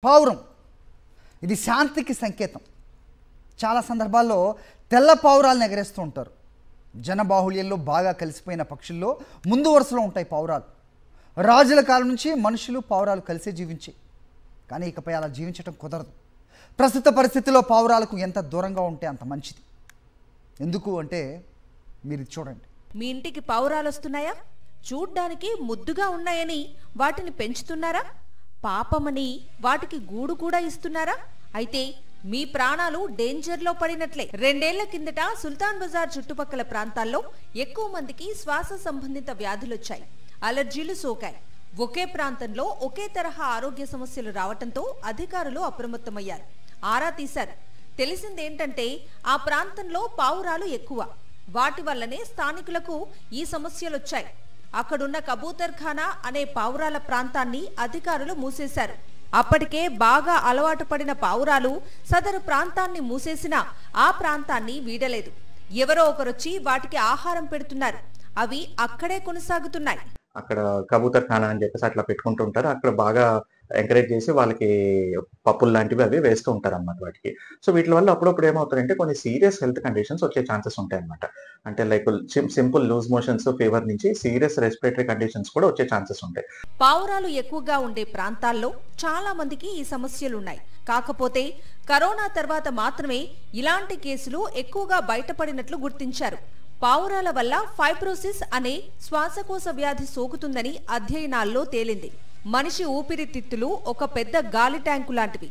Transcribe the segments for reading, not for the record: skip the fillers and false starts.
పావురం ఇది శాంతికి సంకేతం. చాలా సందర్భాల్లో తెల్ల పావురాలను ఎగరేస్తూ ఉంటారు. జనబాహుళ్యంలో బాగా కలిసిపోయిన పక్షుల్లో ముందు వరుసలో ఉంటాయి పావురాలు. రాజుల కాలం నుంచి మనుషులు పావురాలు కలిసే జీవించి, కానీ ఇకపై అలా జీవించడం కుదరదు. ప్రస్తుత పరిస్థితిలో పావురాలకు ఎంత దూరంగా ఉంటే అంత మంచిది. ఎందుకు అంటే మీరు చూడండి. మీ ఇంటికి పావురాలు వస్తున్నాయా? చూడ్డానికి ముద్దుగా ఉన్నాయని వాటిని పెంచుతున్నారా? పాపమని వాటికి గూడు కూడా ఇస్తున్నారా? అయితే మీ ప్రాణాలు డేంజర్లో పడినట్లే. 2 ఏళ్ల కిందట సుల్తాన్ బజార్ చుట్టుపక్కల ప్రాంతాల్లో ఎక్కువ మందికి శ్వాస సంబంధిత వ్యాధులొచ్చాయి, అలర్జీలు సోకాయి. ఒకే ప్రాంతంలో ఒకే తరహా ఆరోగ్య సమస్యలు రావటంతో అధికారులు అప్రమత్తమయ్యారు, ఆరా తీశారు. తెలిసిందేంటంటే ఆ ప్రాంతంలో పావురాలు ఎక్కువ. వాటి వల్లనే స్థానికులకు ఈ సమస్యలొచ్చాయి. అక్కడున్న కబూతర్ ఖానా అనే పావురాల ప్రాంతాన్ని అధికారులు మూసేశారు. అప్పటికే బాగా అలవాటు పడిన పావురాలు సదరు ప్రాంతాన్ని మూసేసినా ఆ ప్రాంతాన్ని వీడలేదు. ఎవరో ఒకరొచ్చి వాటికి ఆహారం పెడుతున్నారు. అవి అక్కడే కొనసాగుతున్నాయి. అక్కడ కబూతర్ ఖానా అని చెప్పేసి అట్లా పెట్టుకుంటూ ఉంటారు. అక్కడ బాగా ఎంకరేజ్ చేసి వాళ్ళకి పప్పులు లాంటివి అవి వేస్తూ ఉంటారు అన్నమాట వాటికి. సో వీటి వల్ల అప్పుడప్పుడు ఏమవుతుందంటే కొన్ని సీరియస్ హెల్త్ కండిషన్స్ వచ్చే ఛాన్సెస్ ఉంటాయి అన్నమాట. అంటే like simple loose motions, fever నుంచి సీరియస్ రెస్పిరేటరీ కండిషన్స్ కూడా వచ్చే ఛాన్సెస్ ఉంటాయి. పావురాలు ఎక్కువగా ఉండే ప్రాంతాల్లో చాలా మందికి ఈ సమస్యలున్నాయి. కాకపోతే కరోనా తర్వాత మాత్రమే ఇలాంటి కేసులు ఎక్కువగా బయటపడినట్లు గుర్తించారు. పావురాల వల్ల ఫైబ్రోసిస్ అనే శ్వాసకోశ వ్యాధి సోకుతుందని అధ్యయనాల్లో తేలింది. మనిషి ఊపిరితిత్తులు ఒక పెద్ద గాలి ట్యాంకు లాంటివి.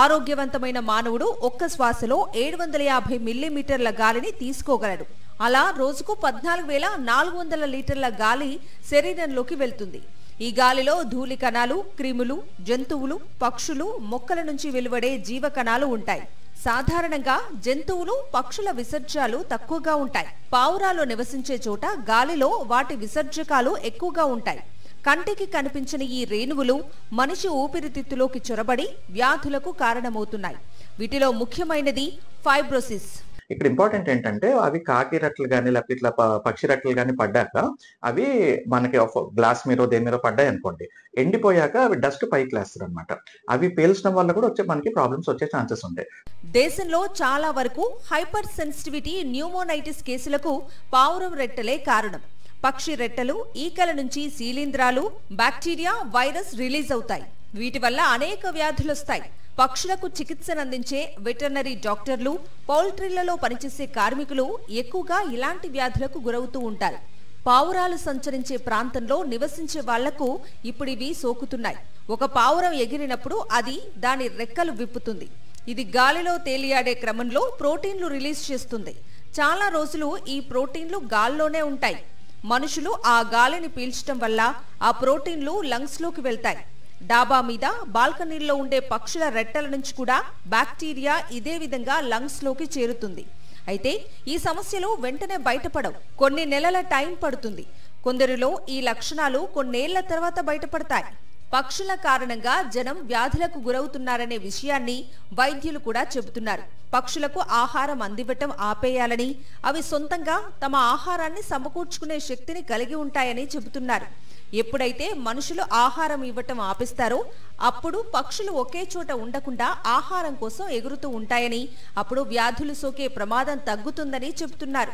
ఆరోగ్యవంతమైన మానవుడు ఒక్క శ్వాసలో 750 మిల్లీమీటర్ల గాలిని తీసుకోగలడు. అలా రోజుకు 14,400 లీటర్ల గాలి శరీరంలోకి వెళ్తుంది. ఈ గాలిలో ధూళి కణాలు, క్రిములు, జంతువులు, పక్షులు, మొక్కల నుంచి వెలువడే జీవకణాలు ఉంటాయి. సాధారణంగా జంతువులు, పక్షుల విసర్జ్యాలు తక్కువగా ఉంటాయి. పావురాలు నివసించే చోట గాలిలో వాటి విసర్జకాలు ఎక్కువగా ఉంటాయి. కంటికి కనిపించని ఈ రేణువులు మనిషి ఊపిరితిత్తులోకి చొరబడి వ్యాధులకు కారణమవుతున్నాయి. వీటిలో ముఖ్యమైనది ఫైబ్రోసిస్. ఇక్కడ ఇంపార్టెంట్ ఏంటంటే అవి కాకి రెట్టలు కానీ లేకపోతే ఇట్లా పక్షి రెట్టలు కానీ పడ్డాక అవి మనకి గ్లాస్ మీద దేని మీద పడ్డాయి అనుకోండి, ఎండిపోయాక అవి డస్ట్ పైకి లేస్తారు అనమాట. అవి పేల్చడం వల్ల కూడా మనకి ప్రాబ్లమ్స్ వచ్చే ఛాన్సెస్ ఉంటాయి. దేశంలో చాలా వరకు హైపర్ సెన్సిటివిటీ న్యూమోనైటిస్ కేసులకు పావురం రెట్టలే కారణం. పక్షి రెట్టలు, ఈకల నుంచి శీలింధ్రాలు, బ్యాక్టీరియా, వైరస్ రిలీజ్ అవుతాయి. వీటి వల్ల అనేక వ్యాధులొస్తాయి. పక్షులకు చికిత్సనందించే వెటర్నరీ డాక్టర్లు, పౌల్ట్రీలలో పనిచేసే కార్మికులు ఎక్కువగా ఇలాంటి వ్యాధులకు గురవుతూ ఉంటారు. పావురాలు సంచరించే ప్రాంతంలో నివసించే వాళ్లకు ఇప్పుడివి సోకుతున్నాయి. ఒక పావురం ఎగిరినప్పుడు అది దాని రెక్కలు విప్పుతుంది. ఇది గాలిలో తేలియాడే క్రమంలో ప్రోటీన్లు రిలీజ్ చేస్తుంది. చాలా రోజులు ఈ ప్రోటీన్లు గాల్లోనే ఉంటాయి. మనుషులు ఆ గాలిని పీల్చడం వల్ల ఆ ప్రోటీన్లు లంగ్స్ లోకి వెళ్తాయి. డాబా మీద, బాల్కనీల్లో ఉండే పక్షుల రెట్టల నుంచి కూడా బ్యాక్టీరియా ఇదే విధంగా లంగ్స్ లోకి చేరుతుంది. అయితే ఈ సమస్యలు వెంటనే బయటపడవు. కొన్ని నెలల టైం పడుతుంది. కొందరిలో ఈ లక్షణాలు కొన్నేళ్ల తర్వాత బయటపడతాయి. పక్షుల కారణంగా జనం వ్యాధులకు గురవుతున్నారనే విషయాన్ని వైద్యులు కూడా చెబుతున్నారు. పక్షులకు ఆహారం అందివ్వటం ఆపేయాలని, అవి సొంతంగా తమ ఆహారాన్ని సమకూర్చుకునే శక్తిని కలిగి ఉంటాయని చెబుతున్నారు. ఎప్పుడైతే మనుషులు ఆహారం ఇవ్వటం ఆపేస్తారో అప్పుడు పక్షులు ఒకే చోట ఉండకుండా ఆహారం కోసం ఎగురుతూ ఉంటాయని, అప్పుడు వ్యాధులు సోకే ప్రమాదం తగ్గుతుందని చెబుతున్నారు.